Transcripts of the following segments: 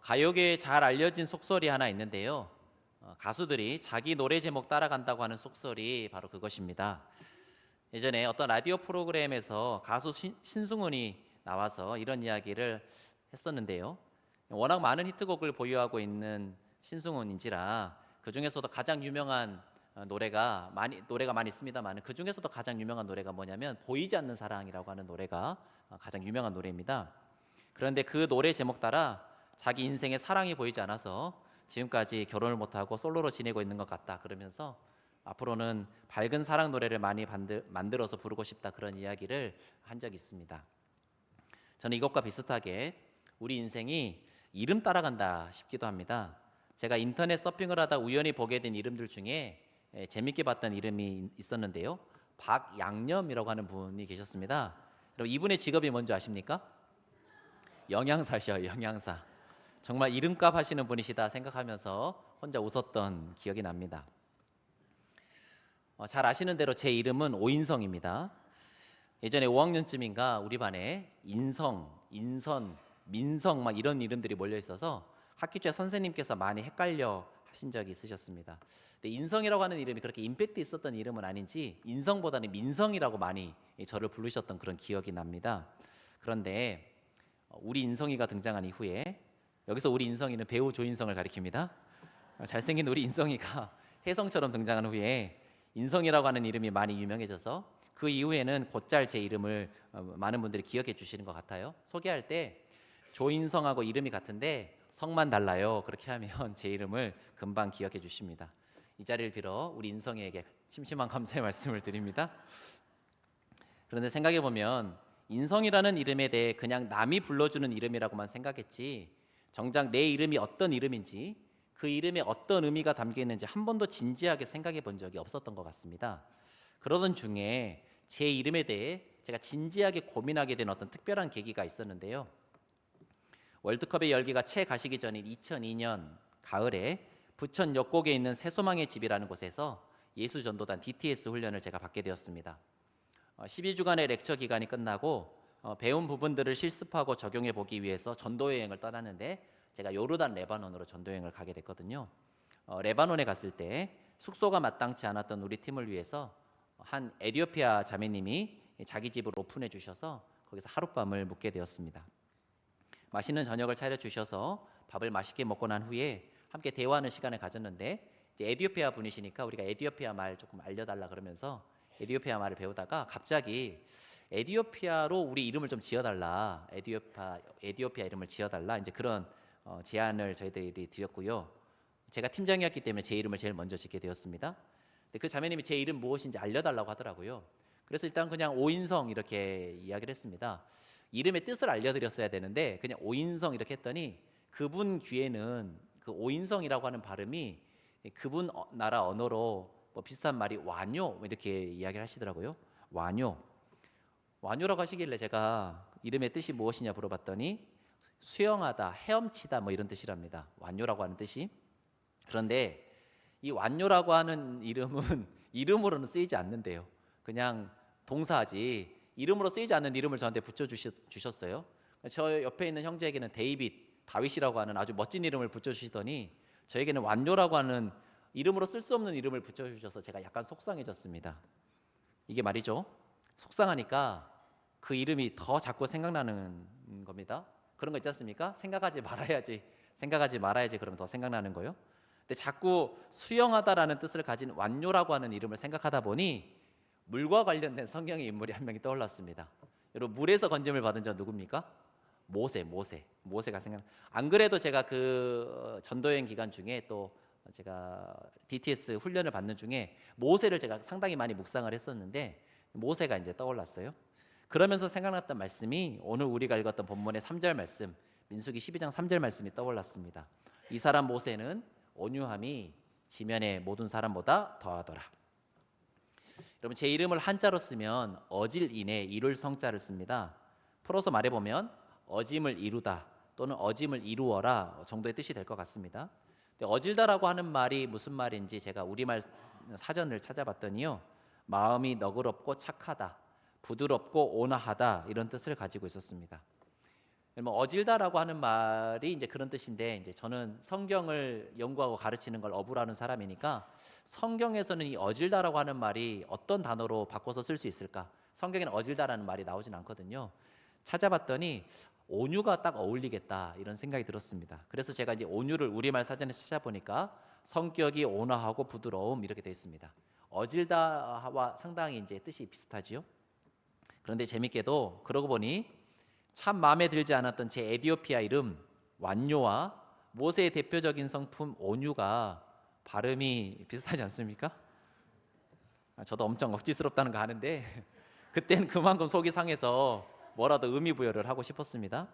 가요계에 잘 알려진 속설이 하나 있는데요. 가수들이 자기 노래 제목 따라간다고 하는 속설이 바로 그것입니다. 예전에 어떤 라디오 프로그램에서 가수 신승훈이 나와서 이런 이야기를 했었는데요. 워낙 많은 히트곡을 보유하고 있는 신승훈인지라 그 중에서도 가장 유명한 노래가 많이 있습니다만 그 중에서도 가장 유명한 노래가 뭐냐면 보이지 않는 사랑이라고 하는 노래가 가장 유명한 노래입니다. 그런데 그 노래 제목 따라 자기 인생에 사랑이 보이지 않아서 지금까지 결혼을 못하고 솔로로 지내고 있는 것 같다 그러면서 앞으로는 밝은 사랑 노래를 많이 만들어서 부르고 싶다 그런 이야기를 한 적이 있습니다. 저는 이것과 비슷하게 우리 인생이 이름 따라간다 싶기도 합니다. 제가 인터넷 서핑을 하다 우연히 보게 된 이름들 중에 재밌게 봤던 이름이 있었는데요. 박양념이라고 하는 분이 계셨습니다. 여러분 이분의 직업이 뭔지 아십니까? 영양사셔, 영양사. 정말 이름값 하시는 분이시다 생각하면서 혼자 웃었던 기억이 납니다. 잘 아시는 대로 제 이름은 오인성입니다. 예전에 5학년쯤인가 우리 반에 인성, 인선, 민성 막 이런 이름들이 몰려 있어서 학기 초에 선생님께서 많이 헷갈려 하신 적이 있으셨습니다. 근데 인성이라고 하는 이름이 그렇게 임팩트 있었던 이름은 아닌지 인성보다는 민성이라고 많이 저를 부르셨던 그런 기억이 납니다. 그런데 우리 인성이가 등장한 이후에 여기서 우리 인성이는 배우 조인성을 가리킵니다. 잘생긴 우리 인성이가 혜성처럼 등장한 후에 인성이라고 하는 이름이 많이 유명해져서 그 이후에는 곧잘 제 이름을 많은 분들이 기억해 주시는 것 같아요. 소개할 때 조인성하고 이름이 같은데 성만 달라요 그렇게 하면 제 이름을 금방 기억해 주십니다. 이 자리를 빌어 우리 인성이에게 심심한 감사의 말씀을 드립니다. 그런데 생각해 보면 인성이라는 이름에 대해 그냥 남이 불러주는 이름이라고만 생각했지 정작 내 이름이 어떤 이름인지 그 이름에 어떤 의미가 담겨 있는지 한 번도 진지하게 생각해 본 적이 없었던 것 같습니다. 그러던 중에 제 이름에 대해 제가 진지하게 고민하게 된 어떤 특별한 계기가 있었는데요. 월드컵의 열기가 채 가시기 전인 2002년 가을에 부천 역곡에 있는 새소망의 집이라는 곳에서 예수전도단 DTS 훈련을 제가 받게 되었습니다. 12주간의 렉처 기간이 끝나고 배운 부분들을 실습하고 적용해 보기 위해서 전도 여행을 떠났는데 제가 요르단 레바논으로 전도 여행을 가게 됐거든요. 레바논에 갔을 때 숙소가 마땅치 않았던 우리 팀을 위해서 한 에티오피아 자매님이 자기 집을 오픈해 주셔서 거기서 하룻밤을 묵게 되었습니다. 맛있는 저녁을 차려 주셔서 밥을 맛있게 먹고 난 후에 함께 대화하는 시간을 가졌는데 이제 에티오피아 분이시니까 우리가 에티오피아 말 조금 알려달라 그러면서 에티오피아 말을 배우다가 갑자기 에티오피아로 우리 이름을 좀 지어달라, 에티오피아 이름을 지어달라 이제 그런 제안을 저희들이 드렸고요. 제가 팀장이었기 때문에 제 이름을 제일 먼저 짓게 되었습니다. 근데 그 자매님이 제 이름 무엇인지 알려달라고 하더라고요. 그래서 일단 그냥 오인성 이렇게 이야기를 했습니다. 이름의 뜻을 알려드렸어야 되는데 그냥 오인성 이렇게 했더니 그분 귀에는 그 오인성이라고 하는 발음이 그분 나라 언어로 뭐 비슷한 말이 와뇨 이렇게 이야기를 하시더라고요. 와뇨. 와뇨라고 하시길래 제가 이름의 뜻이 무엇이냐 물어봤더니 수영하다, 헤엄치다 뭐 이런 뜻이랍니다. 와뇨라고 하는 뜻이. 그런데 이 완료라고 하는 이름은 이름으로는 쓰이지 않는데요. 그냥 동사지 이름으로 쓰이지 않는 이름을 저한테 붙여주셨어요. 저 옆에 있는 형제에게는 다윗이라고 하는 아주 멋진 이름을 붙여주시더니 저에게는 완료라고 하는 이름으로 쓸 수 없는 이름을 붙여주셔서 제가 약간 속상해졌습니다. 이게 말이죠. 속상하니까 그 이름이 더 자꾸 생각나는 겁니다. 그런 거 있지 않습니까? 생각하지 말아야지 그러면 더 생각나는 거예요. 근데 자꾸 수영하다라는 뜻을 가진 완료라고 하는 이름을 생각하다 보니 물과 관련된 성경의 인물이 한 명이 떠올랐습니다. 여러분 물에서 건짐을 받은 자 누굽니까? 모세가 생각. 안 그래도 제가 그 전도여행 기간 중에 또 제가 DTS 훈련을 받는 중에 모세를 제가 상당히 많이 묵상을 했었는데 모세가 이제 떠올랐어요. 그러면서 생각났던 말씀이 오늘 우리가 읽었던 본문의 3절 말씀, 민수기 12장 3절 말씀이 떠올랐습니다. 이 사람 모세는 온유함이 지면의 모든 사람보다 더하더라. 여러분 제 이름을 한자로 쓰면 어질인에 이룰 성자를 씁니다. 풀어서 말해보면 어짐을 이루다 또는 어짐을 이루어라 정도의 뜻이 될 것 같습니다. 어질다라고 하는 말이 무슨 말인지 제가 우리말 사전을 찾아봤더니요. 마음이 너그럽고 착하다, 부드럽고 온화하다 이런 뜻을 가지고 있었습니다. 뭐 어질다라고 하는 말이 이제 그런 뜻인데, 이제 저는 성경을 연구하고 가르치는 걸 업으로 하는 사람이니까 성경에서는 이 어질다라고 하는 말이 어떤 단어로 바꿔서 쓸 수 있을까? 성경에는 어질다라는 말이 나오진 않거든요. 찾아봤더니 온유가 딱 어울리겠다 이런 생각이 들었습니다. 그래서 제가 이제 온유를 우리말 사전에 찾아보니까 성격이 온화하고 부드러움 이렇게 되어 있습니다. 어질다와 상당히 이제 뜻이 비슷하지요. 그런데 재밌게도 그러고 보니 참 마음에 들지 않았던 제 에티오피아 이름 완요와 모세의 대표적인 성품 온유가 발음이 비슷하지 않습니까? 저도 엄청 억지스럽다는 거 아는데 그때는 그만큼 속이 상해서 뭐라도 의미 부여를 하고 싶었습니다.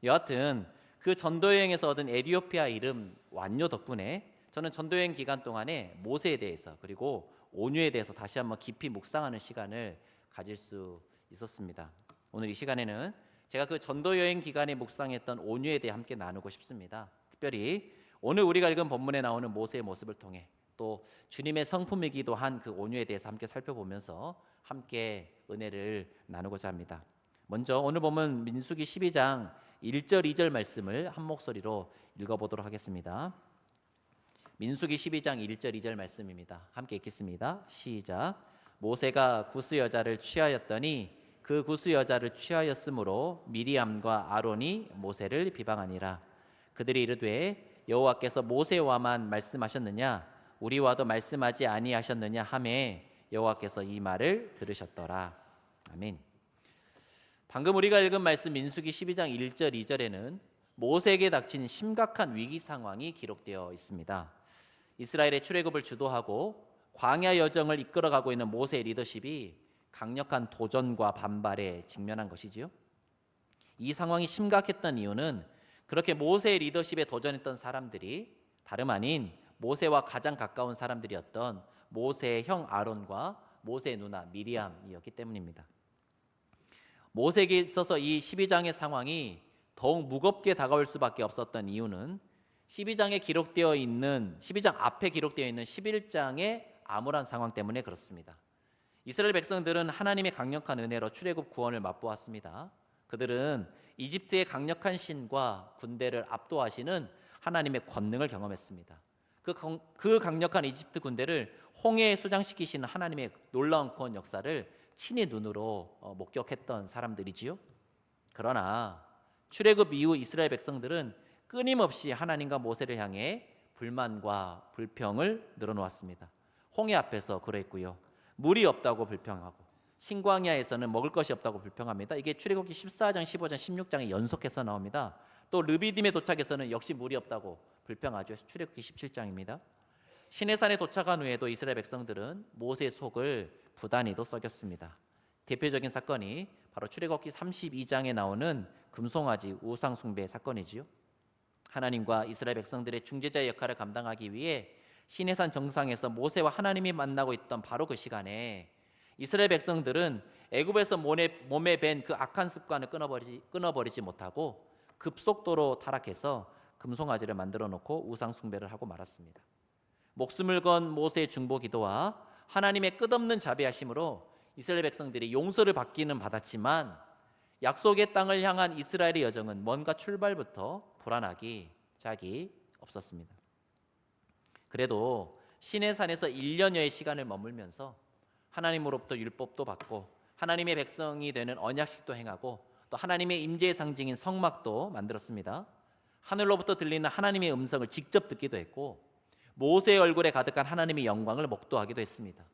여하튼 그 전도여행에서 얻은 에티오피아 이름 완요 덕분에 저는 전도여행 기간 동안에 모세에 대해서 그리고 온유에 대해서 다시 한번 깊이 묵상하는 시간을 가질 수 있었습니다. 오늘 이 시간에는 제가 그 전도여행 기간에 묵상했던 온유에 대해 함께 나누고 싶습니다. 특별히 오늘 우리가 읽은 본문에 나오는 모세의 모습을 통해 또 주님의 성품이기도 한 그 온유에 대해서 함께 살펴보면서 함께 은혜를 나누고자 합니다. 먼저 오늘 본문 민수기 12장 1절 2절 말씀을 한 목소리로 읽어보도록 하겠습니다. 민수기 12장 1절 2절 말씀입니다. 함께 읽겠습니다. 시작. 모세가 구스 여자를 취하였더니 그 구스 여자를 취하였으므로 미리암과 아론이 모세를 비방하니라. 그들이 이르되 여호와께서 모세와만 말씀하셨느냐 우리와도 말씀하지 아니하셨느냐 하매 여호와께서 이 말을 들으셨더라. 아멘. 방금 우리가 읽은 말씀 민수기 12장 1절 2절에는 모세에게 닥친 심각한 위기 상황이 기록되어 있습니다. 이스라엘의 출애굽을 주도하고 광야 여정을 이끌어가고 있는 모세의 리더십이 강력한 도전과 반발에 직면한 것이지요. 이 상황이 심각했던 이유는 그렇게 모세의 리더십에 도전했던 사람들이 다름 아닌 모세와 가장 가까운 사람들이었던 모세의 형 아론과 모세의 누나 미리암이었기 때문입니다. 모세에게 있어서 이 12장의 상황이 더욱 무겁게 다가올 수밖에 없었던 이유는 12장에 기록되어 있는 12장 앞에 기록되어 있는 11장의 암울한 상황 때문에 그렇습니다. 이스라엘 백성들은 하나님의 강력한 은혜로 출애굽 구원을 맛보았습니다. 그들은 이집트의 강력한 신과 군대를 압도하시는 하나님의 권능을 경험했습니다. 그 강력한 이집트 군대를 홍해에 수장시키시는 하나님의 놀라운 구원 역사를 친히 눈으로 목격했던 사람들이지요. 그러나 출애굽 이후 이스라엘 백성들은 끊임없이 하나님과 모세를 향해 불만과 불평을 늘어놓았습니다. 홍해 앞에서 그랬고요. 물이 없다고 불평하고 신광야에서는 먹을 것이 없다고 불평합니다. 이게 출애굽기 14장, 15장, 16장에 연속해서 나옵니다. 또 르비딤에 도착해서는 역시 물이 없다고 불평하죠. 출애굽기 17장입니다. 시내산에 도착한 후에도 이스라엘 백성들은 모세의 속을 부단히도 썩였습니다. 대표적인 사건이 바로 출애굽기 32장에 나오는 금송아지 우상 숭배 사건이지요. 하나님과 이스라엘 백성들의 중재자의 역할을 감당하기 위해 시내산 정상에서 모세와 하나님이 만나고 있던 바로 그 시간에 이스라엘 백성들은 애굽에서 몸에 밴 그 악한 습관을 끊어버리지 못하고 급속도로 타락해서 금송아지를 만들어 놓고 우상 숭배를 하고 말았습니다. 목숨을 건 모세의 중보 기도와 하나님의 끝없는 자비하심으로 이스라엘 백성들이 용서를 받기는 받았지만 약속의 땅을 향한 이스라엘의 여정은 뭔가 출발부터 불안하기 짝이 없었습니다. 그래도 시내산에서 1년여의 시간을 머물면서 하나님으로부터 율법도 받고 하나님의 백성이 되는 언약식도 행하고 또 하나님의 임재의 상징인 성막도 만들었습니다. 하늘로부터 들리는 하나님의 음성을 직접 듣기도 했고 모세의 얼굴에 가득한 하나님의 영광을 목도하기도 했습니다.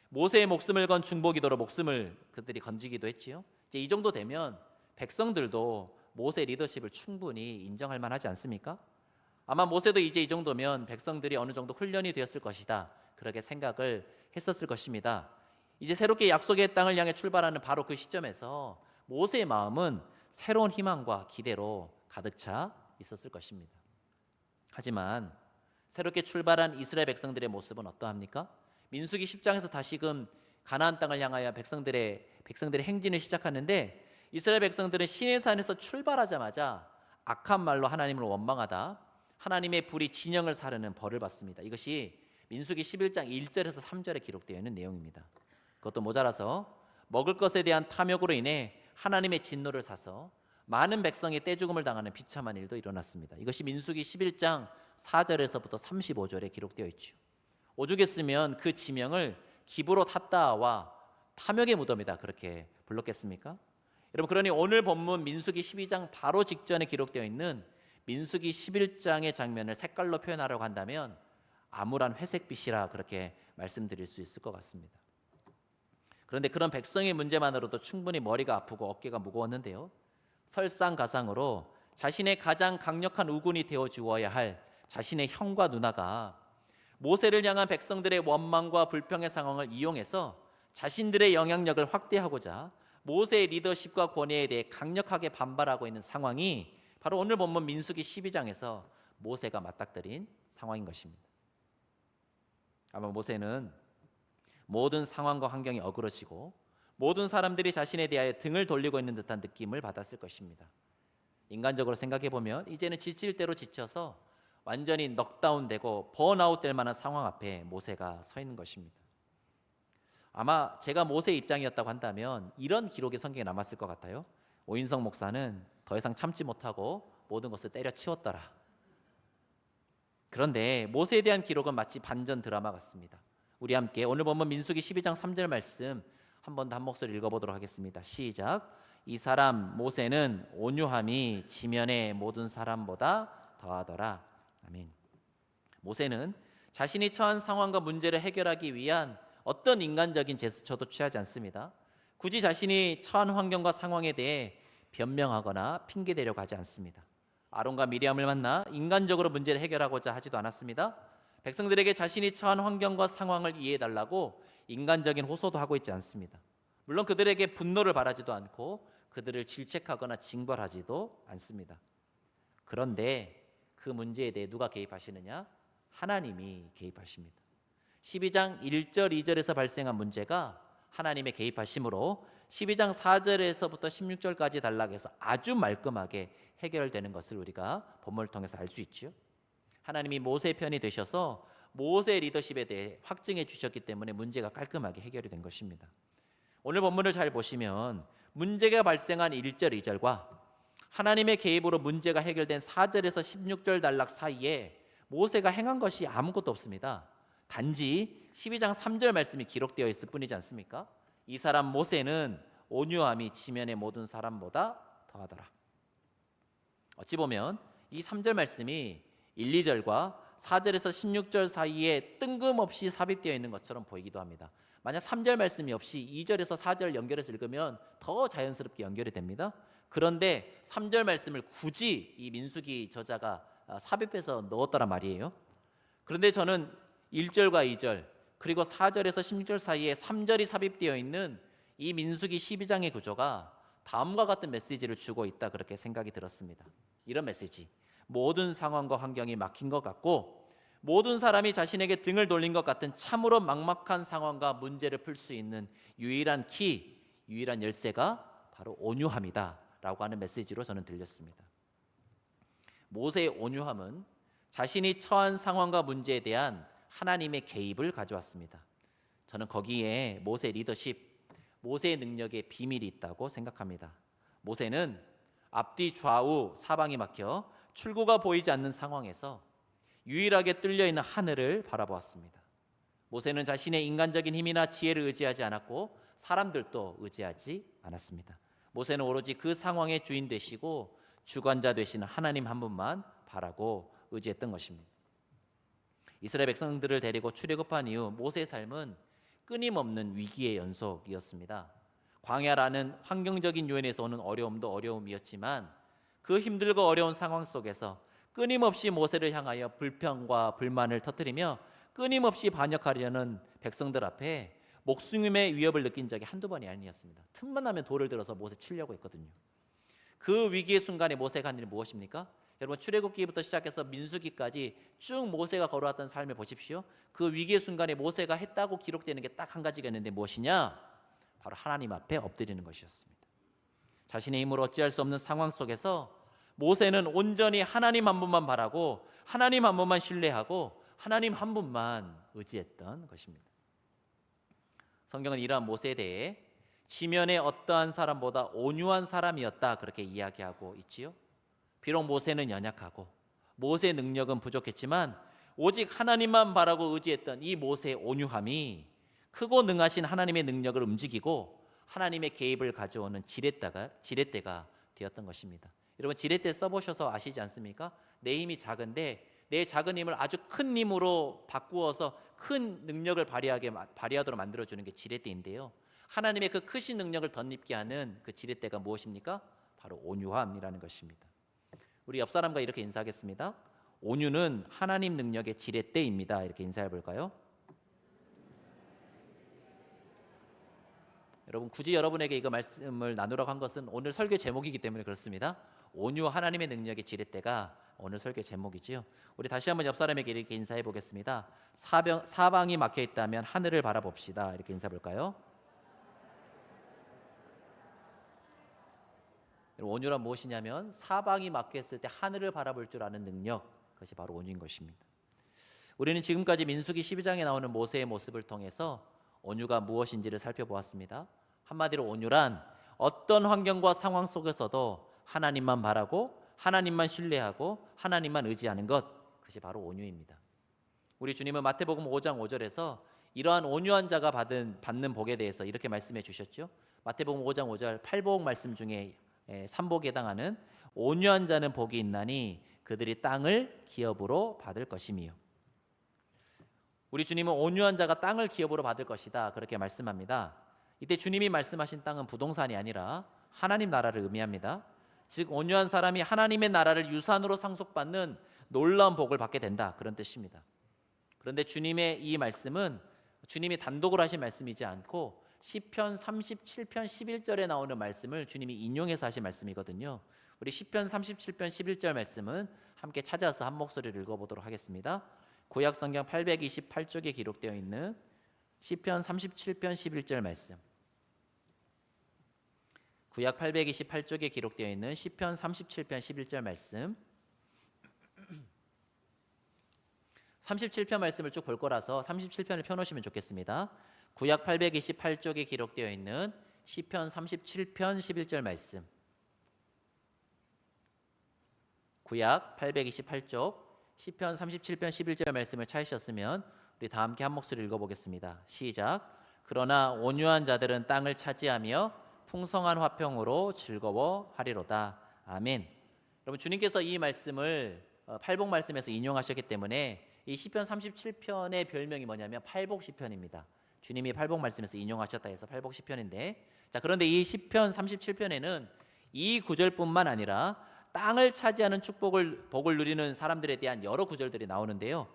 모세의 목숨을 건 중보기도로 목숨을 그들이 건지기도 했지요. 이제 이 정도 되면 백성들도 모세 리더십을 충분히 인정할 만하지 않습니까? 아마 모세도 이제 이 정도면 백성들이 어느 정도 훈련이 되었을 것이다, 그렇게 생각을 했었을 것입니다. 이제 새롭게 약속의 땅을 향해 출발하는 바로 그 시점에서 모세의 마음은 새로운 희망과 기대로 가득 차 있었을 것입니다. 하지만 새롭게 출발한 이스라엘 백성들의 모습은 어떠합니까? 민수기 10장에서 다시금 가나안 땅을 향하여 백성들의 행진을 시작하는데 이스라엘 백성들은 시내산에서 출발하자마자 악한 말로 하나님을 원망하다 하나님의 불이 진영을 사르는 벌을 받습니다. 이것이 민수기 11장 1절에서 3절에 기록되어 있는 내용입니다. 그것도 모자라서 먹을 것에 대한 탐욕으로 인해 하나님의 진노를 사서 많은 백성이 떼죽음을 당하는 비참한 일도 일어났습니다. 이것이 민수기 11장 4절에서부터 35절에 기록되어 있죠. 오죽했으면 그 지명을 기브로 탔다와 탐욕의 무덤이다 그렇게 불렀겠습니까? 여러분, 그러니 오늘 본문 민수기 12장 바로 직전에 기록되어 있는 민수기 11장의 장면을 색깔로 표현하려고 한다면 암울한 회색빛이라 그렇게 말씀드릴 수 있을 것 같습니다. 그런데 그런 백성의 문제만으로도 충분히 머리가 아프고 어깨가 무거웠는데요, 설상가상으로 자신의 가장 강력한 우군이 되어 주어야 할 자신의 형과 누나가 모세를 향한 백성들의 원망과 불평의 상황을 이용해서 자신들의 영향력을 확대하고자 모세의 리더십과 권위에 대해 강력하게 반발하고 있는 상황이 바로 오늘 본문 민수기 12장에서 모세가 맞닥뜨린 상황인 것입니다. 아마 모세는 모든 상황과 환경이 어그러지고 모든 사람들이 자신에 대하여 등을 돌리고 있는 듯한 느낌을 받았을 것입니다. 인간적으로 생각해 보면 이제는 지칠 대로 지쳐서 완전히 넉다운되고 번아웃 될 만한 상황 앞에 모세가 서 있는 것입니다. 아마 제가 모세의 입장이었다고 한다면 이런 기록이 성경에 남았을 것 같아요. 오인성 목사는 더 이상 참지 못하고 모든 것을 때려치웠더라. 그런데 모세에 대한 기록은 마치 반전 드라마 같습니다. 우리 함께 오늘 본문 민수기 12장 3절 말씀 한 번 더 한 목소리 읽어보도록 하겠습니다. 시작. 이 사람 모세는 온유함이 지면의 모든 사람보다 더하더라. 아멘. 모세는 자신이 처한 상황과 문제를 해결하기 위한 어떤 인간적인 제스처도 취하지 않습니다. 굳이 자신이 처한 환경과 상황에 대해 변명하거나 핑계대려고 하지 않습니다. 아론과 미리암을 만나 인간적으로 문제를 해결하고자 하지도 않았습니다. 백성들에게 자신이 처한 환경과 상황을 이해해달라고 인간적인 호소도 하고 있지 않습니다. 물론 그들에게 분노를 바라지도 않고 그들을 질책하거나 징벌하지도 않습니다. 그런데 그 문제에 대해 누가 개입하시느냐? 하나님이 개입하십니다. 12장 1절 2절에서 발생한 문제가 하나님의 개입하심으로 12장 4절에서부터 16절까지 단락에서 아주 말끔하게 해결되는 것을 우리가 본문을 통해서 알 수 있죠. 하나님이 모세 편이 되셔서 모세의 리더십에 대해 확증해 주셨기 때문에 문제가 깔끔하게 해결이 된 것입니다. 오늘 본문을 잘 보시면 문제가 발생한 1절 2절과 하나님의 개입으로 문제가 해결된 4절에서 16절 단락 사이에 모세가 행한 것이 아무것도 없습니다. 단지 12장 3절 말씀이 기록되어 있을 뿐이지 않습니까? 이 사람 모세는 온유함이 지면의 모든 사람보다 더하더라. 어찌 보면 이 3절 말씀이 1, 2절과 4절에서 16절 사이에 뜬금없이 삽입되어 있는 것처럼 보이기도 합니다. 만약 3절 말씀이 없이 2절에서 4절 연결해서 읽으면 더 자연스럽게 연결이 됩니다. 그런데 3절 말씀을 굳이 이 민수기 저자가 삽입해서 넣었더란 말이에요. 그런데 저는 1절과 2절 그리고 4절에서 16절 사이에 3절이 삽입되어 있는 이 민수기 12장의 구조가 다음과 같은 메시지를 주고 있다 그렇게 생각이 들었습니다. 이런 메시지. 모든 상황과 환경이 막힌 것 같고 모든 사람이 자신에게 등을 돌린 것 같은 참으로 막막한 상황과 문제를 풀 수 있는 유일한 키, 유일한 열쇠가 바로 온유함이다 라고 하는 메시지로 저는 들렸습니다. 모세의 온유함은 자신이 처한 상황과 문제에 대한 하나님의 개입을 가져왔습니다. 저는 거기에 모세의 리더십, 모세의 능력의 비밀이 있다고 생각합니다. 모세는 앞뒤 좌우 사방이 막혀 출구가 보이지 않는 상황에서 유일하게 뚫려있는 하늘을 바라보았습니다. 모세는 자신의 인간적인 힘이나 지혜를 의지하지 않았고 사람들도 의지하지 않았습니다. 모세는 오로지 그 상황의 주인 되시고 주관자 되시는 하나님 한 분만 바라고 의지했던 것입니다. 이스라엘 백성들을 데리고 출애굽한 이후 모세의 삶은 끊임없는 위기의 연속이었습니다. 광야라는 환경적인 요인에서 오는 어려움도 어려움이었지만 그 힘들고 어려운 상황 속에서 끊임없이 모세를 향하여 불평과 불만을 터뜨리며 끊임없이 반역하려는 백성들 앞에 목숨의 위협을 느낀 적이 한두 번이 아니었습니다. 틈만 나면 돌을 들어서 모세 치려고 했거든요. 그 위기의 순간에 모세가 한 일이 무엇입니까? 여러분, 출애굽기부터 시작해서 민수기까지 쭉 모세가 걸어왔던 삶을 보십시오. 그 위기의 순간에 모세가 했다고 기록되는 게 딱 한 가지가 있는데 무엇이냐? 바로 하나님 앞에 엎드리는 것이었습니다. 자신의 힘으로 어찌할 수 없는 상황 속에서 모세는 온전히 하나님 한 분만 바라고 하나님 한 분만 신뢰하고 하나님 한 분만 의지했던 것입니다. 성경은 이러한 모세에 대해 지면의 어떠한 사람보다 온유한 사람이었다, 그렇게 이야기하고 있지요. 비록 모세는 연약하고 모세의 능력은 부족했지만 오직 하나님만 바라고 의지했던 이 모세의 온유함이 크고 능하신 하나님의 능력을 움직이고 하나님의 개입을 가져오는 지렛대가 되었던 것입니다. 여러분, 지렛대 써보셔서 아시지 않습니까? 내 힘이 작은데 내 작은 힘을 아주 큰 힘으로 바꾸어서 큰 능력을 발휘하도록 만들어주는 게 지렛대인데요, 하나님의 그 크신 능력을 덧입게 하는 그 지렛대가 무엇입니까? 바로 온유함이라는 것입니다. 우리 옆 사람과 이렇게 인사하겠습니다. 온유는 하나님 능력의 지렛대입니다. 이렇게 인사해 볼까요? 여러분, 굳이 여러분에게 이거 말씀을 나누라고 한 것은 오늘 설교 제목이기 때문에 그렇습니다. 온유, 하나님의 능력의 지렛대가 오늘 설교 제목이지요. 우리 다시 한번 옆 사람에게 이렇게 인사해 보겠습니다. 사방이 막혀 있다면 하늘을 바라봅시다. 이렇게 인사해 볼까요? 온유란 무엇이냐면 사방이 막혀 있을 때 하늘을 바라볼 줄 아는 능력, 그것이 바로 온유인 것입니다. 우리는 지금까지 민수기 12장에 나오는 모세의 모습을 통해서 온유가 무엇인지를 살펴보았습니다. 한마디로 온유란 어떤 환경과 상황 속에서도 하나님만 바라고 하나님만 신뢰하고 하나님만 의지하는 것, 그것이 바로 온유입니다. 우리 주님은 마태복음 5장 5절에서 이러한 온유한 자가 받는 복에 대해서 이렇게 말씀해 주셨죠. 마태복음 5장 5절 팔복 말씀 중에 3복에 해당하는 온유한 자는 복이 있나니 그들이 땅을 기업으로 받을 것이며, 우리 주님은 온유한 자가 땅을 기업으로 받을 것이다, 그렇게 말씀합니다. 이때 주님이 말씀하신 땅은 부동산이 아니라 하나님 나라를 의미합니다. 즉 온유한 사람이 하나님의 나라를 유산으로 상속받는 놀라운 복을 받게 된다, 그런 뜻입니다. 그런데 주님의 이 말씀은 주님이 단독으로 하신 말씀이지 않고 시편 37편 11절에 나오는 말씀을 주님이 인용해서 하신 말씀이거든요. 우리 시편 37편 11절 말씀은 함께 찾아서 한 목소리를 읽어보도록 하겠습니다. 구약 성경 828쪽에 기록되어 있는 시편 37편 11절 말씀, 구약 828쪽에 기록되어 있는 시편 37편 11절 말씀, 37편 말씀을 쭉 볼 거라서 37편을 펴놓으시면 좋겠습니다. 구약 828쪽에 기록되어 있는 시편 37편 11절 말씀, 구약 828쪽 시편 37편 11절 말씀을 찾으셨으면 우리 다 함께 한 목소리 읽어보겠습니다. 시작. 그러나 온유한 자들은 땅을 차지하며 풍성한 화평으로 즐거워하리로다. 아멘. 여러분, 주님께서 이 말씀을 팔복 말씀에서 인용하셨기 때문에 이 시편 37편의 별명이 뭐냐면 팔복 시편입니다. 주님이 팔복 말씀에서 인용하셨다 해서 팔복 시편인데, 자, 그런데 이 시편 37편에는 이 구절뿐만 아니라 땅을 차지하는 복을 누리는 사람들에 대한 여러 구절들이 나오는데요.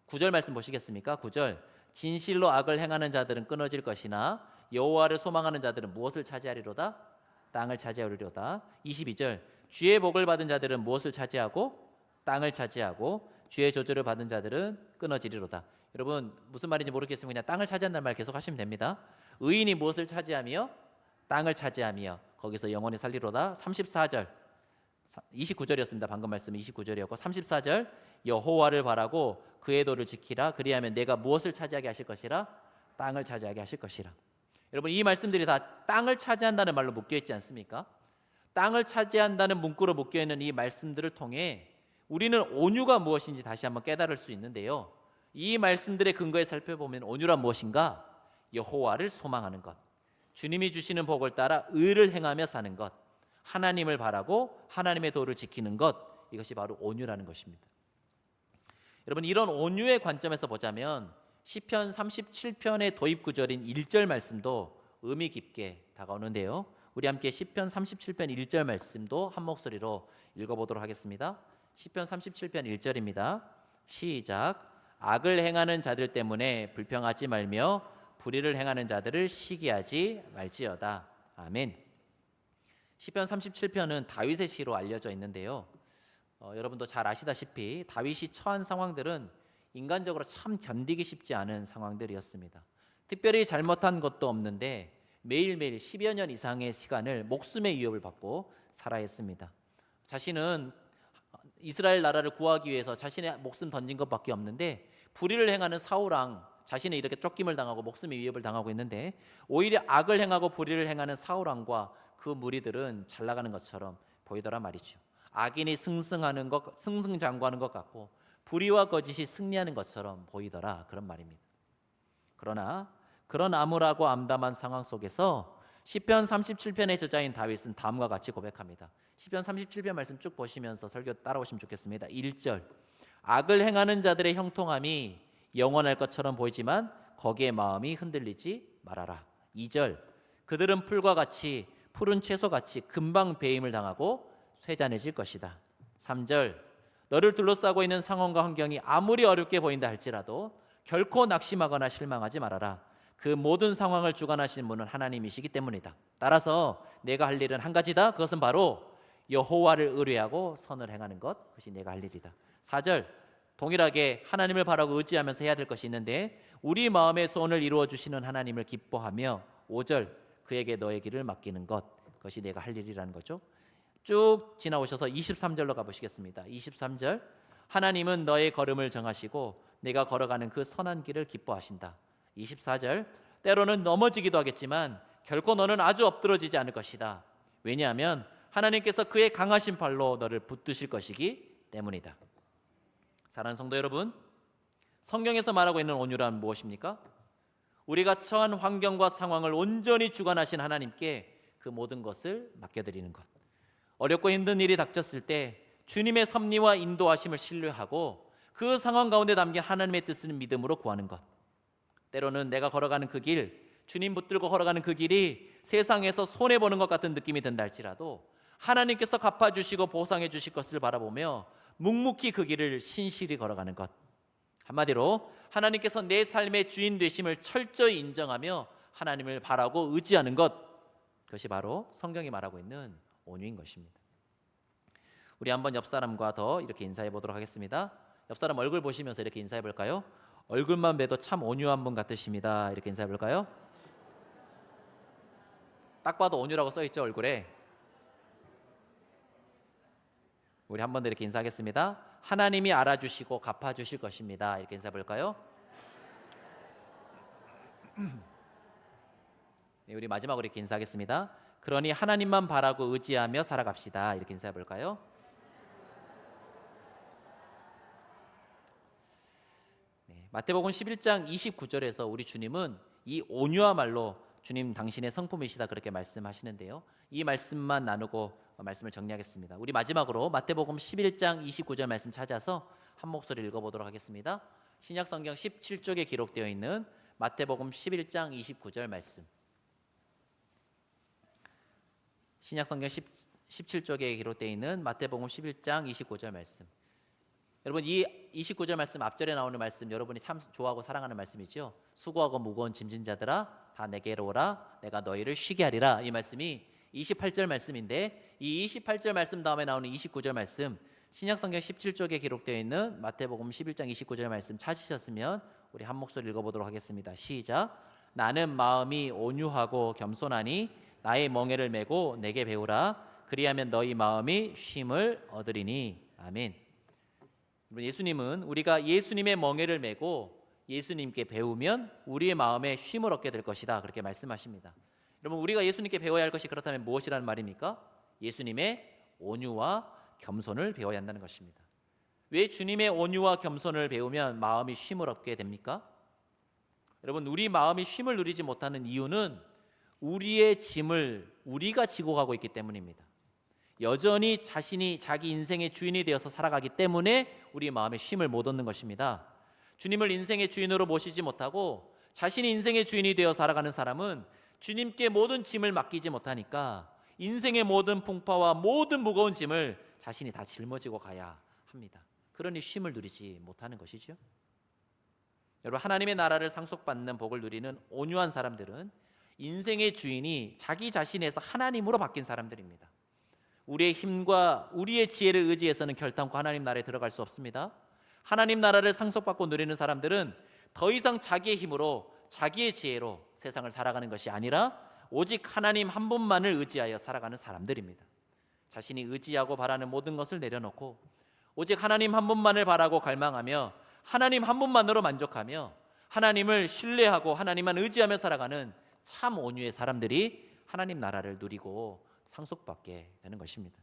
9절 말씀 보시겠습니까? 9절. 진실로 악을 행하는 자들은 끊어질 것이나 여호와를 소망하는 자들은 무엇을 차지하리로다? 땅을 차지하리로다. 22절. 주의 복을 받은 자들은 무엇을 차지하고? 땅을 차지하고 주의 저주를 받은 자들은 끊어지리로다. 여러분, 무슨 말인지 모르겠으면 그냥 땅을 차지한다는 말 계속 하시면 됩니다. 의인이 무엇을 차지하며? 땅을 차지하며 거기서 영원히 살리로다. 34절. 29절이었습니다. 방금 말씀은 29절이었고 34절. 여호와를 바라고 그의 도를 지키라. 그리하면 내가 무엇을 차지하게 하실 것이라? 땅을 차지하게 하실 것이라. 여러분, 이 말씀들이 다 땅을 차지한다는 말로 묶여있지 않습니까? 땅을 차지한다는 문구로 묶여있는 이 말씀들을 통해 우리는 온유가 무엇인지 다시 한번 깨달을 수 있는데요, 이 말씀들의 근거에 살펴보면 온유란 무엇인가? 여호와를 소망하는 것, 주님이 주시는 복을 따라 의를 행하며 사는 것, 하나님을 바라고 하나님의 도를 지키는 것, 이것이 바로 온유라는 것입니다. 여러분, 이런 온유의 관점에서 보자면 시편 37편의 도입 구절인 1절 말씀도 의미 깊게 다가오는데요, 우리 함께 시편 37편 1절 말씀도 한 목소리로 읽어보도록 하겠습니다. 시편 37편 1절입니다. 시작. 악을 행하는 자들 때문에 불평하지 말며 불의를 행하는 자들을 시기하지 말지어다. 아멘. 시편 37편은 다윗의 시로 알려져 있는데요, 여러분도 잘 아시다시피 다윗이 처한 상황들은 인간적으로 참 견디기 쉽지 않은 상황들이었습니다. 특별히 잘못한 것도 없는데 매일매일 10여 년 이상의 시간을 목숨의 위협을 받고 살아야 했습니다. 자신은 이스라엘 나라를 구하기 위해서 자신의 목숨 던진 것밖에 없는데 불의를 행하는 사울왕 자신은 이렇게 쫓김을 당하고 목숨의 위협을 당하고 있는데 오히려 악을 행하고 불의를 행하는 사울 왕과 그 무리들은 잘 나가는 것처럼 보이더란 말이죠. 악인이 승승하는 것, 승승장구하는 것 같고 불의와 거짓이 승리하는 것처럼 보이더라, 그런 말입니다. 그러나 그런 암울하고 암담한 상황 속에서 시편 37편의 저자인 다윗은 다음과 같이 고백합니다. 시편 37편 말씀 쭉 보시면서 설교 따라오시면 좋겠습니다. 1절, 악을 행하는 자들의 형통함이 영원할 것처럼 보이지만 거기에 마음이 흔들리지 말아라. 2절, 그들은 풀과 같이 푸른 채소같이 금방 배임을 당하고 쇠잔해질 것이다. 3절, 너를 둘러싸고 있는 상황과 환경이 아무리 어렵게 보인다 할지라도 결코 낙심하거나 실망하지 말아라. 그 모든 상황을 주관하시는 분은 하나님이시기 때문이다. 따라서 내가 할 일은 한 가지다. 그것은 바로 여호와를 의뢰하고 선을 행하는 것, 그것이 내가 할 일이다. 4절, 동일하게 하나님을 바라고 의지하면서 해야 될 것이 있는데 우리 마음의 소원을 이루어 주시는 하나님을 기뻐하며 5절, 그에게 너의 길을 맡기는 것, 그것이 내가 할 일이라는 거죠. 쭉 지나오셔서 23절로 가보시겠습니다. 23절, 하나님은 너의 걸음을 정하시고 내가 걸어가는 그 선한 길을 기뻐하신다. 24절, 때로는 넘어지기도 하겠지만 결코 너는 아주 엎드러지지 않을 것이다. 왜냐하면 하나님께서 그의 강하신 팔로 너를 붙드실 것이기 때문이다. 사랑하는 성도 여러분, 성경에서 말하고 있는 온유란 무엇입니까? 우리가 처한 환경과 상황을 온전히 주관하신 하나님께 그 모든 것을 맡겨드리는 것. 어렵고 힘든 일이 닥쳤을 때 주님의 섭리와 인도하심을 신뢰하고 그 상황 가운데 담긴 하나님의 뜻을 믿음으로 구하는 것. 때로는 내가 걸어가는 그 길, 주님 붙들고 걸어가는 그 길이 세상에서 손해보는 것 같은 느낌이 든다 할지라도 하나님께서 갚아주시고 보상해 주실 것을 바라보며 묵묵히 그 길을 신실히 걸어가는 것. 한마디로 하나님께서 내 삶의 주인 되심을 철저히 인정하며 하나님을 바라고 의지하는 것, 그것이 바로 성경이 말하고 있는 온유인 것입니다. 우리 한번 옆 사람과 더 이렇게 인사해 보도록 하겠습니다. 옆 사람 얼굴 보시면서 이렇게 인사해 볼까요? 얼굴만 봬도 참 온유한 분 같으십니다. 이렇게 인사해 볼까요? 딱 봐도 온유라고 써 있죠, 얼굴에. 우리 한 번 더 이렇게 인사하겠습니다. 하나님이 알아주시고 갚아주실 것입니다. 이렇게 인사해 볼까요? 네, 우리 마지막으로 이렇게 인사하겠습니다. 그러니 하나님만 바라고 의지하며 살아갑시다. 이렇게 인사해 볼까요? 네, 마태복음 11장 29절에서 우리 주님은 이 온유와 말로 주님 당신의 성품이시다 그렇게 말씀하시는데요. 이 말씀만 나누고 말씀을 정리하겠습니다. 우리 마지막으로 마태복음 11장 29절 말씀 찾아서 한 목소리 읽어보도록 하겠습니다. 신약성경 17쪽에 기록되어 있는 마태복음 11장 29절 말씀. 신약성경 17쪽에 기록되어 있는 마태복음 11장 29절 말씀. 여러분, 이 29절 말씀 앞절에 나오는 말씀 여러분이 참 좋아하고 사랑하는 말씀이죠. 수고하고 무거운 짐진 자들아 다 내게로 오라 내가 너희를 쉬게 하리라. 이 말씀이 28절 말씀인데 이 28절 말씀 다음에 나오는 29절 말씀, 신약성경 17쪽에 기록되어 있는 마태복음 11장 29절 말씀 찾으셨으면 우리 한 목소리 읽어보도록 하겠습니다. 시작. 나는 마음이 온유하고 겸손하니 나의 멍에를 메고 내게 배우라. 그리하면 너희 마음이 쉼을 얻으리니. 아멘. 예수님은 우리가 예수님의 멍에를 메고 예수님께 배우면 우리의 마음에 쉼을 얻게 될 것이다 그렇게 말씀하십니다. 여러분, 우리가 예수님께 배워야 할 것이 그렇다면 무엇이라는 말입니까? 예수님의 온유와 겸손을 배워야 한다는 것입니다. 왜 주님의 온유와 겸손을 배우면 마음이 쉼을 얻게 됩니까? 여러분, 우리 마음이 쉼을 누리지 못하는 이유는 우리의 짐을 우리가 지고 가고 있기 때문입니다. 여전히 자신이 자기 인생의 주인이 되어서 살아가기 때문에 우리 마음에 쉼을 못 얻는 것입니다. 주님을 인생의 주인으로 모시지 못하고 자신이 인생의 주인이 되어 살아가는 사람은 주님께 모든 짐을 맡기지 못하니까 인생의 모든 풍파와 모든 무거운 짐을 자신이 다 짊어지고 가야 합니다. 그러니 쉼을 누리지 못하는 것이죠. 여러분, 하나님의 나라를 상속받는 복을 누리는 온유한 사람들은 인생의 주인이 자기 자신에서 하나님으로 바뀐 사람들입니다. 우리의 힘과 우리의 지혜를 의지해서는 결단코 하나님 나라에 들어갈 수 없습니다. 하나님 나라를 상속받고 누리는 사람들은 더 이상 자기의 힘으로 자기의 지혜로 세상을 살아가는 것이 아니라 오직 하나님 한 분만을 의지하여 살아가는 사람들입니다. 자신이 의지하고 바라는 모든 것을 내려놓고 오직 하나님 한 분만을 바라고 갈망하며 하나님 한 분만으로 만족하며 하나님을 신뢰하고 하나님만 의지하며 살아가는 참 온유의 사람들이 하나님 나라를 누리고 상속받게 되는 것입니다.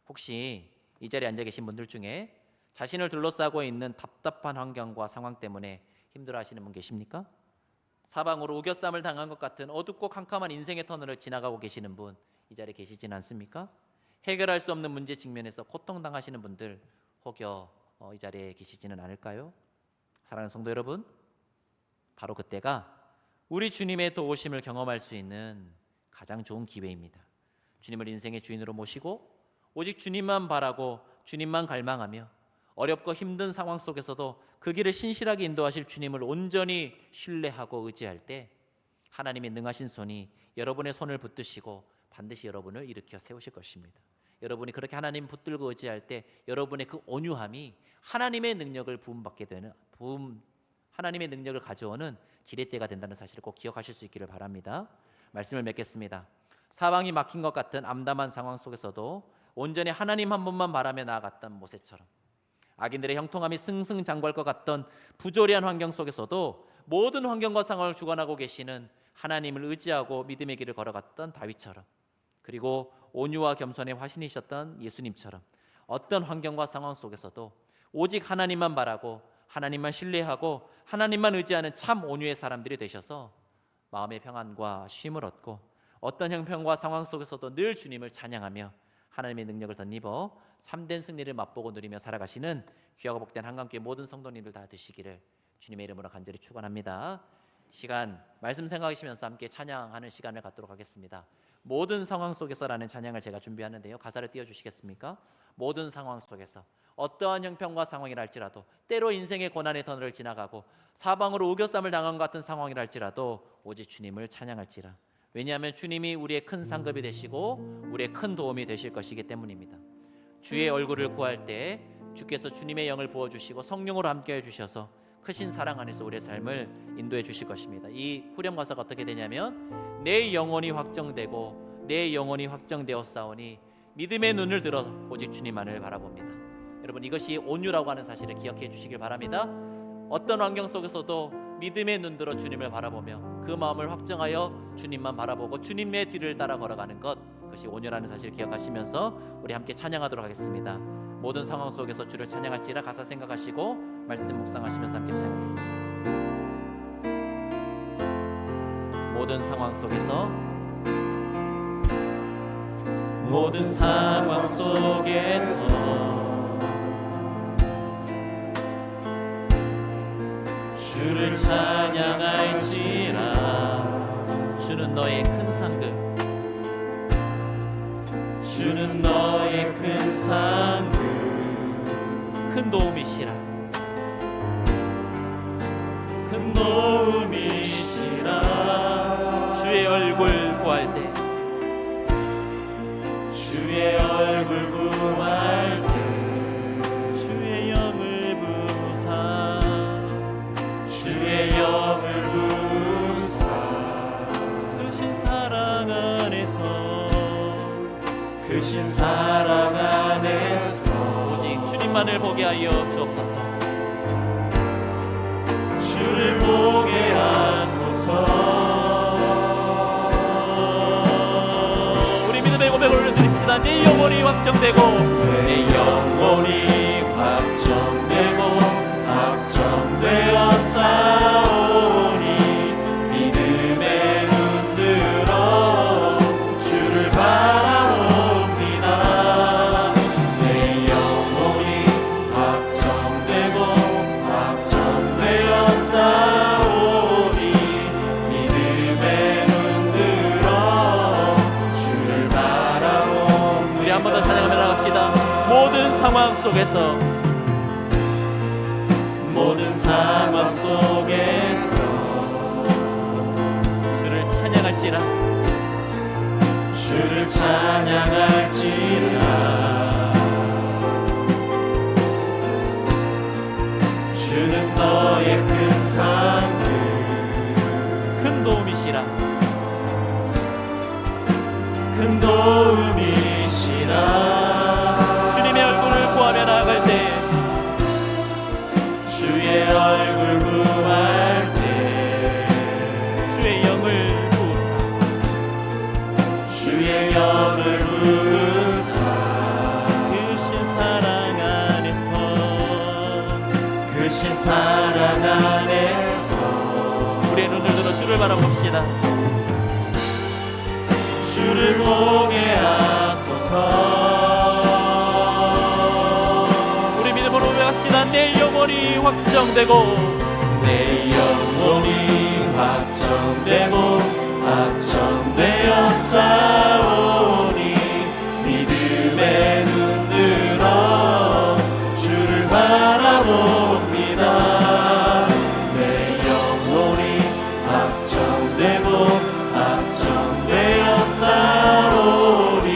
혹시 이 자리에 앉아 계신 분들 중에 자신을 둘러싸고 있는 답답한 환경과 상황 때문에 힘들어하시는 분 계십니까? 사방으로 우겨쌈을 당한 것 같은 어둡고 캄캄한 인생의 터널을 지나가고 계시는 분 이 자리에 계시진 않습니까? 해결할 수 없는 문제 직면에서 고통당하시는 분들 혹여 이 자리에 계시지는 않을까요? 사랑하는 성도 여러분, 바로 그때가 우리 주님의 도우심을 경험할 수 있는 가장 좋은 기회입니다. 주님을 인생의 주인으로 모시고 오직 주님만 바라고 주님만 갈망하며 어렵고 힘든 상황 속에서도 그 길을 신실하게 인도하실 주님을 온전히 신뢰하고 의지할 때 하나님의 능하신 손이 여러분의 손을 붙드시고 반드시 여러분을 일으켜 세우실 것입니다. 여러분이 그렇게 하나님 붙들고 의지할 때 여러분의 그 온유함이 하나님의 능력을 부음받게 되는 하나님의 능력을 가져오는 지렛대가 된다는 사실을 꼭 기억하실 수 있기를 바랍니다. 말씀을 맺겠습니다. 사방이 막힌 것 같은 암담한 상황 속에서도 온전히 하나님 한 분만 바라며 나아갔던 모세처럼, 악인들의 형통함이 승승장구할 것 같던 부조리한 환경 속에서도 모든 환경과 상황을 주관하고 계시는 하나님을 의지하고 믿음의 길을 걸어갔던 다윗처럼, 그리고 온유와 겸손의 화신이셨던 예수님처럼 어떤 환경과 상황 속에서도 오직 하나님만 바라고 하나님만 신뢰하고 하나님만 의지하는 참 온유의 사람들이 되셔서 마음의 평안과 쉼을 얻고 어떤 형편과 상황 속에서도 늘 주님을 찬양하며 하나님의 능력을 덧입어 참된 승리를 맛보고 누리며 살아가시는 귀하고 복된 한강교회 모든 성도님들 다 되시기를 주님의 이름으로 간절히 축원합니다. 시간 말씀 생각하시면서 함께 찬양하는 시간을 갖도록 하겠습니다. 모든 상황 속에서라는 찬양을 제가 준비하는데요, 가사를 띄워주시겠습니까? 모든 상황 속에서 어떠한 형편과 상황이라 할지라도, 때로 인생의 고난의 터널을 지나가고 사방으로 우겨쌈을 당한 것 같은 상황이라 할지라도 오직 주님을 찬양할지라. 왜냐하면 주님이 우리의 큰 상급이 되시고 우리의 큰 도움이 되실 것이기 때문입니다. 주의 얼굴을 구할 때 주께서 주님의 영을 부어주시고 성령으로 함께해 주셔서 크신 사랑 안에서 우리의 삶을 인도해 주실 것입니다. 이 후렴 가사가 어떻게 되냐면, 내 영혼이 확정되고 내 영혼이 확정되었사오니 믿음의 눈을 들어 오직 주님만을 바라봅니다. 여러분, 이것이 온유라고 하는 사실을 기억해 주시길 바랍니다. 어떤 환경 속에서도 믿음의 눈 들어 주님을 바라보며 그 마음을 확정하여 주님만 바라보고 주님의 뒤를 따라 걸어가는 것, 그것이 온유라는 사실을 기억하시면서 우리 함께 찬양하도록 하겠습니다. 모든 상황 속에서 주를 찬양할지라 가사 생각하시고 말씀 묵상하시면서 함께 찬양하겠습니다. 모든 상황 속에서, 모든 상황 속에서 주를 찬양할지라. 주는 너의 큰 상급, 주는 너의 큰 상급, 큰 도움이시라, 큰 도움이시라. 주의 얼굴 구할 때, 주의 얼굴 구할 때 주의 영을 부으사, 주의 영을 부으사. 크신 사랑 안에서, 크신 사랑 안에서 오직 주님만을 보게 하여 주옵소서. 주를 보게 하소서. 우리 믿음의 고백을 올려드립시다. 내 영혼이 확정되고, 내 영혼이 확정되고 확정되어 싸우니 믿음의 눈 들어 주를 바라옵니다. 내 영혼이 확정되고 확정되어 싸우니 믿음의 눈 들어 주를 바라옵니다. 우리 한 번 더 찬양하며 나갑시다. 모든 상황 속에서, 모든 상황 속에서 주를 찬양할지라, 주를 찬양할지라. 주는 너의 큰 상급, 큰 도움이시라, 큰 도움이시라. 주님의 얼굴을 구하며 나아갈 때 주의 얼굴 구하 주신 사랑 안에서 우리의 눈을 들어 주를 바라봅시다. 주를 보게 하소서. 우리 믿음으로 고백합시다. 내 영혼이 확정되고 내 영혼이 확정되고 확정되어 싸우니 믿음의 눈 들어 주를 바라봅니다. 내 영혼이 확정되고 확정되어 싸우니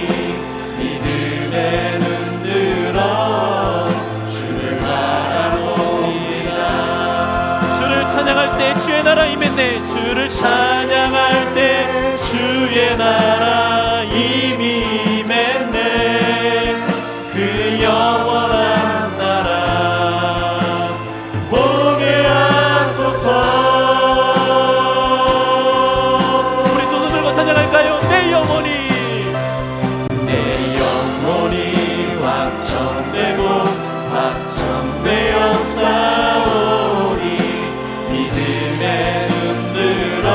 믿음의 눈 들어 주를 바라봅니다. 주를 찬양할 때 주의 나라 임했네. 주를 찬양할 때 주의 나라 이미 임했네. 그 영원한 나라 보게 하소서. 우리 두 손 들고 찬양할까요? 내 영혼이 내 영혼이 확정되고 확정되어 싸우니 믿음의 눈 들어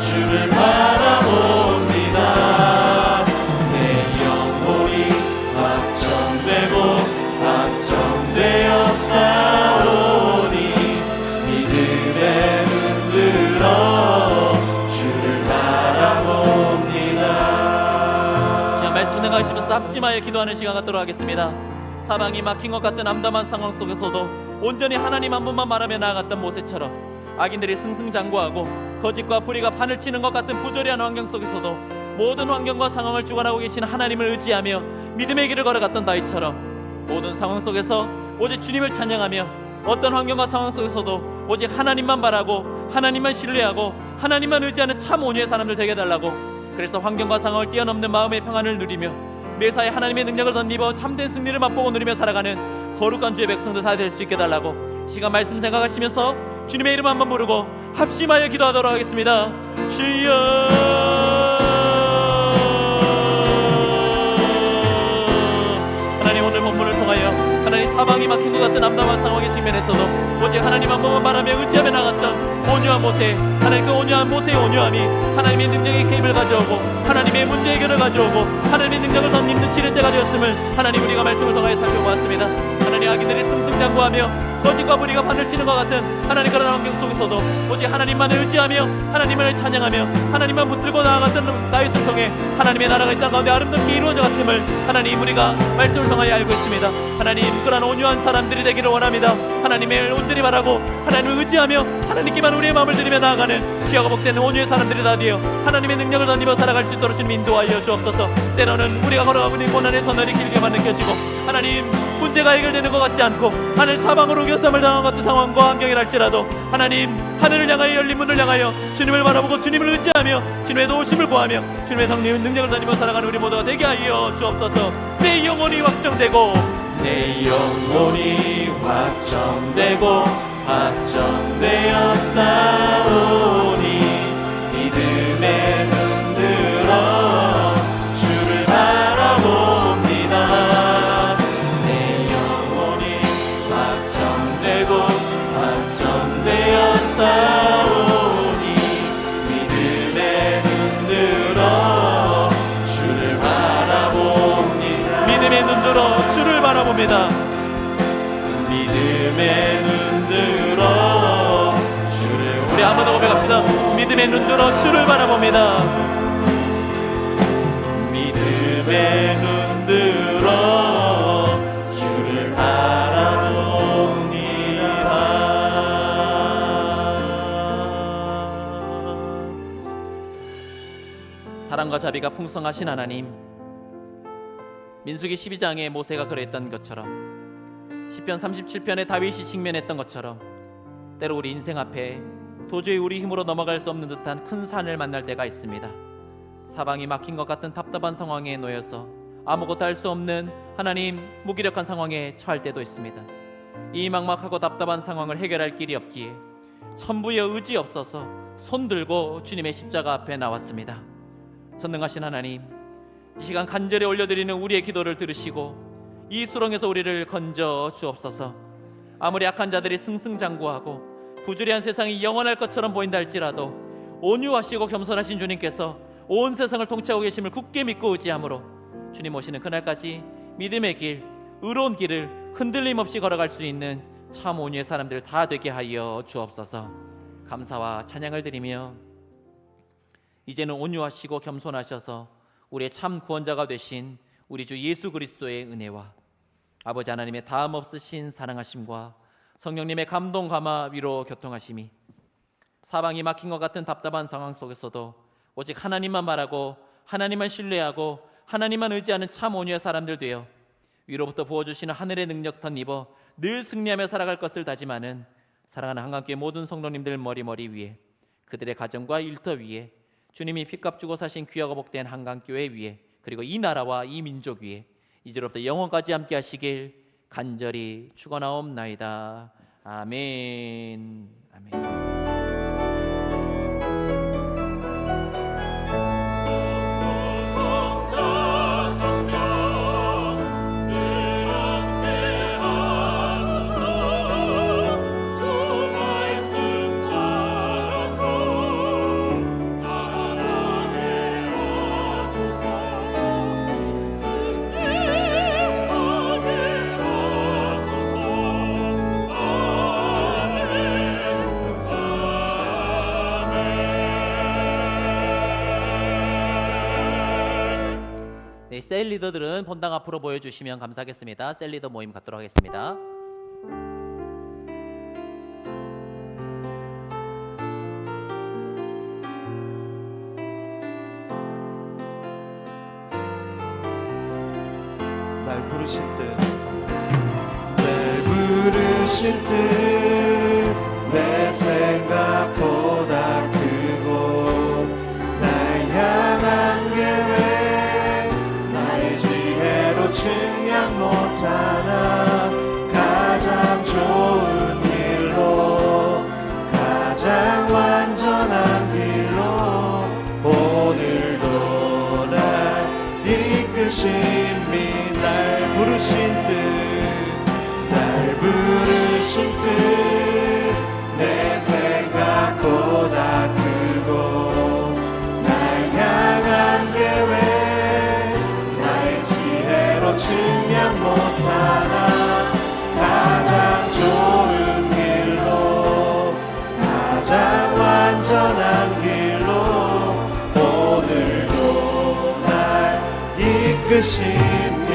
주를 바라봅니다. 내 영혼이 확정되고 확정되어 싸우니 믿음의 눈 들어 주를 바라봅니다. 지금 말씀 생각하시면서 합심하여 기도하는 시간 갖도록 하겠습니다. 사방이 막힌 것 같은 암담한 상황 속에서도 온전히 하나님 한 분만 말하며 나아갔던 모세처럼 악인들이 승승장구하고 거짓과 불의가 판을 치는 것 같은 부조리한 환경 속에서도 모든 환경과 상황을 주관하고 계신 하나님을 의지하며 믿음의 길을 걸어갔던 다윗처럼 모든 상황 속에서 오직 주님을 찬양하며 어떤 환경과 상황 속에서도 오직 하나님만 바라고 하나님만 신뢰하고 하나님만 의지하는 참 온유의 사람들 되게 해달라고, 그래서 환경과 상황을 뛰어넘는 마음의 평안을 누리며 매사에 하나님의 능력을 덧입어 참된 승리를 맛보고 누리며 살아가는 거룩한 주의 백성들 다 될 수 있게 달라고 시간 말씀 생각하시면서 주님의 이름 한번 부르고 합심하여 기도하도록 하겠습니다. 주여 하나님, 오늘 본문을 통하여 하나님 사방이 막힌 것 같은 암담한 상황에 직면해서도 오직 하나님 한 번만 바라며 의지하며 나갔던 온유한 모세, 하나님 그 온유한 모세의 온유함이 하나님의 능력의 개입을 가져오고 하나님의 문제 해결을 가져오고 하나님의 능력을 덧입는 치를 때가 되었음을 하나님 우리가 말씀을 통하여 살펴보았습니다. 하나님 악인들이 승승장구하며 거짓과 불의가 판을 치는 것 같은 하나님 그런 환경 속에서도 오직 하나님만을 의지하며 하나님을 찬양하며 하나님만 붙들고 나아갔던 다윗을 통해 하나님의 나라가 이 땅 가운데 아름답게 이루어져 갔음을 하나님 우리가 말씀을 통하여 알고 있습니다. 하나님 그런 온유한 사람들이 되기를 원합니다. 하나님을 온전히 바라고 하나님을 의지하며 하나님께만 우리의 마음을 드리며 나아가는 귀하고 복된 온유의 사람들이 다 되어 하나님의 능력을 덧입어 살아갈 수 있도록 주님 인도하여 주옵소서. 때로는 우리가 걸어가고 있는 고난의 터널이 길게만 느껴지고 하나님 문제가 해결되는 것 같지 않고 하늘 사방으로 교섭을 당한 같은 상황과 환경이랄지라도 하나님 하늘을 향하여 열린 문을 향하여 주님을 바라보고 주님을 의지하며 주님의 도우심을 구하며 주님의 성령의 능력을 다니며 살아가는 우리 모두가 되게 하여 주옵소서. 내 영혼이 확정되고 내 영혼이 확정되고 확정되어 싸우니 믿음의 눈 들어 주를 바라봅니다. 내 영혼이 확정되고 확정되어 싸우니 믿음의 눈 들어 주를 바라봅니다. 믿음의 눈 들어 주를 바라봅니다. 믿음의 눈 들어 주를 우리 한번 더 고백합시다. 믿음의 눈 들어 주를 바라봅니다. 믿음의 눈 들어 주를 바라봅니다. 사랑과 자비가 풍성하신 하나님, 민수기 12장에 모세가 그랬던 것처럼 시편 37편에 다윗이 직면했던 것처럼 때로 우리 인생 앞에 도저히 우리 힘으로 넘어갈 수 없는 듯한 큰 산을 만날 때가 있습니다. 사방이 막힌 것 같은 답답한 상황에 놓여서 아무것도 할 수 없는 하나님 무기력한 상황에 처할 때도 있습니다. 이 막막하고 답답한 상황을 해결할 길이 없기에 천부의 의지 없어서 손들고 주님의 십자가 앞에 나왔습니다. 전능하신 하나님, 이 시간 간절히 올려드리는 우리의 기도를 들으시고 이 수렁에서 우리를 건져 주옵소서. 아무리 악한 자들이 승승장구하고 부주의한 세상이 영원할 것처럼 보인다 할지라도 온유하시고 겸손하신 주님께서 온 세상을 통치하고 계심을 굳게 믿고 의지함으로 주님 오시는 그날까지 믿음의 길, 의로운 길을 흔들림 없이 걸어갈 수 있는 참 온유의 사람들 다 되게 하여 주옵소서. 감사와 찬양을 드리며 이제는 온유하시고 겸손하셔서 우리의 참 구원자가 되신 우리 주 예수 그리스도의 은혜와 아버지 하나님의 다음 없으신 사랑하심과 성령님의 감동 감화 위로 교통하심이 사방이 막힌 것 같은 답답한 상황 속에서도 오직 하나님만 바라고 하나님만 신뢰하고 하나님만 의지하는 참 온유의 사람들 되어 위로부터 부어주시는 하늘의 능력 덧입어 늘 승리하며 살아갈 것을 다짐하는 사랑하는 한강교회 모든 성도님들 머리 위에 그들의 가정과 일터 위에 주님이 핏값 주고 사신 귀하고 복된 한강교회 위에 그리고 이 나라와 이 민족 위에 이제로부터 영원까지 함께 하시길 간절히 축원하옵나이다. 아멘. 아멘. 셀 리더들은 본당 앞으로 보여주시면 감사하겠습니다. 셀 리더 모임 갖도록 하겠습니다. 날 부르실 때 내 생각보다 크고 날 향한 계획 나의 지혜로 측량 못하나 가장 좋은 길로 가장 완전한 길로 오늘도 날 이끄심이 날 부르신 뜻 내 생각보다 크고 날 향한 계획 나의 지혜로 측량 못하나 가장 좋은 길로 가장 완전한 길로 오늘도 날 이끄심